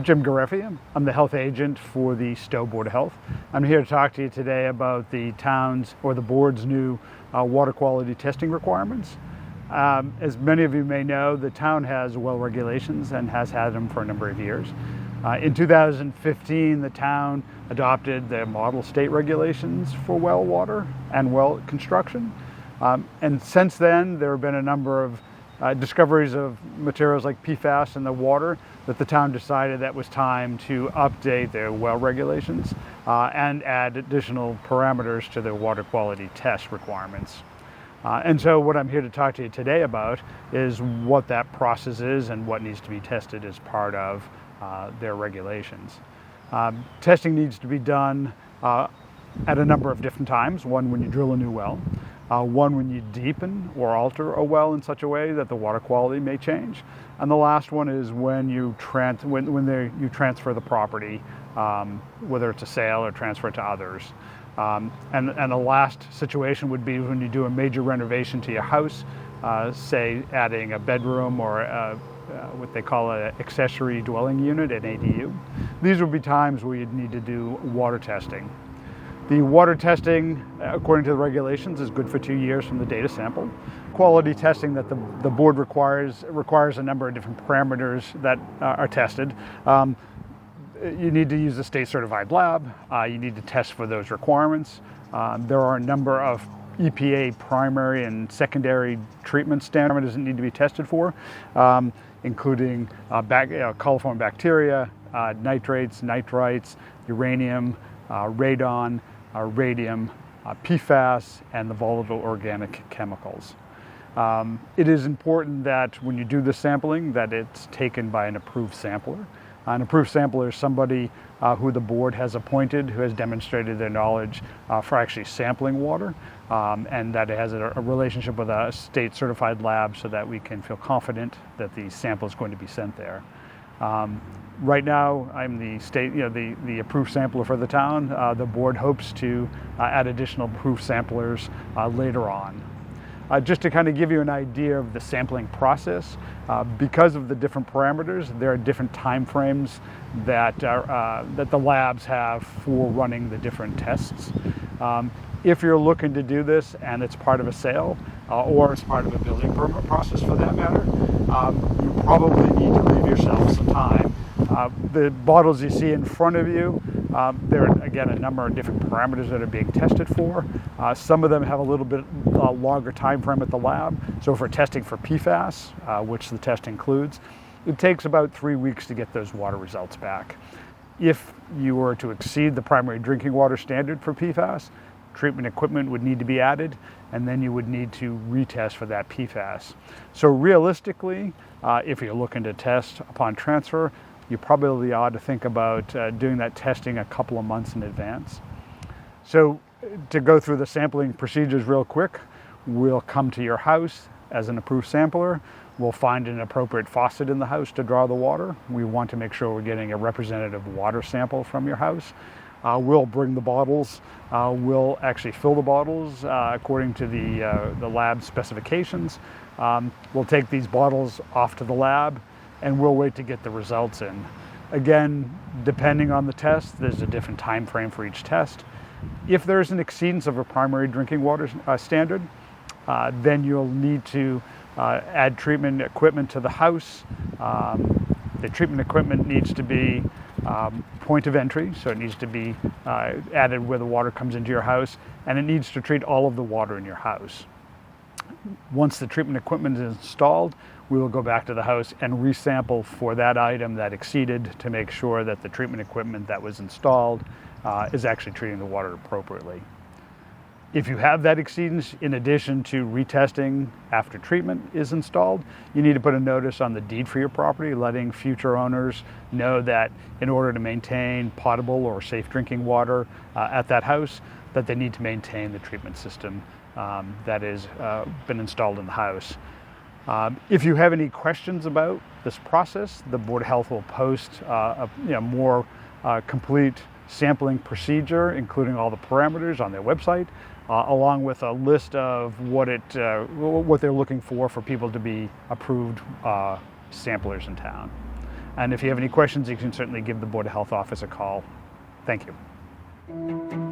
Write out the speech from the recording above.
Jim Gareffi. I'm the health agent for the Stow Board of Health. I'm here to talk to you today about the town's or the board's new water quality testing requirements. As many of you may know, the town has well regulations and has had them for a number of years. In 2015, the town adopted the model state regulations for well water and well construction. And since then, there have been a number of discoveries of materials like PFAS in the water that the town decided that was time to update their well regulations and add additional parameters to their water quality test requirements. And so what I'm here to talk to you today about is what that process is and what needs to be tested as part of their regulations. Testing needs to be done at a number of different times. One, when you drill a new well. One, when you deepen or alter a well in such a way that the water quality may change. And the last one is when you transfer the property, whether it's a sale or transfer it to others. And the last situation would be when you do a major renovation to your house, say adding a bedroom or what they call an accessory dwelling unit, an ADU. These would be times where you'd need to do water testing. The water testing, according to the regulations, is good for 2 years from the data sample. Quality testing that the board requires a number of different parameters that are tested. You need to use a state-certified lab. You need to test for those requirements. There are a number of EPA primary and secondary treatment standards that need to be tested for, including coliform bacteria, nitrates, nitrites, uranium, radon, radium, PFAS, and the volatile organic chemicals. It is important that when you do the sampling that it's taken by an approved sampler. An approved sampler is somebody who the board has appointed, who has demonstrated their knowledge for actually sampling water, and that it has a relationship with a state-certified lab so that we can feel confident that the sample is going to be sent there. Right now, I'm the approved sampler for the town. The board hopes to add additional approved samplers later on. Just to kind of give you an idea of the sampling process, because of the different parameters, there are different time frames that the labs have for running the different tests. If you're looking to do this and it's part of a sale or it's part of a building permit process for that matter, you probably need to leave yourself some time. The bottles you see in front of you, there are again a number of different parameters that are being tested for. Some of them have a little bit longer time frame at the lab. So for testing for PFAS, which the test includes, it takes about 3 weeks to get those water results back. If you were to exceed the primary drinking water standard for PFAS, treatment equipment would need to be added, and then you would need to retest for that PFAS. So realistically, if you're looking to test upon transfer, you probably ought to think about doing that testing a couple of months in advance. So to go through the sampling procedures real quick, we'll come to your house as an approved sampler. We'll find an appropriate faucet in the house to draw the water. We want to make sure we're getting a representative water sample from your house. We'll bring the bottles. We'll actually fill the bottles according to the lab specifications. We'll take these bottles off to the lab and we'll wait to get the results in. Again, depending on the test, there's a different time frame for each test. If there's an exceedance of a primary drinking water standard, then you'll need to add treatment equipment to the house. The treatment equipment needs to be point of entry, so it needs to be added where the water comes into your house, and it needs to treat all of the water in your house. Once the treatment equipment is installed, we will go back to the house and resample for that item that exceeded to make sure that the treatment equipment that was installed is actually treating the water appropriately. If you have that exceedance, in addition to retesting after treatment is installed, you need to put a notice on the deed for your property, letting future owners know that in order to maintain potable or safe drinking water at that house, that they need to maintain the treatment system that has been installed in the house. If you have any questions about this process, the Board of Health will post a more complete sampling procedure, including all the parameters on their website, along with a list of what they're looking for people to be approved samplers in town. And if you have any questions, you can certainly give the Board of Health office a call. Thank you.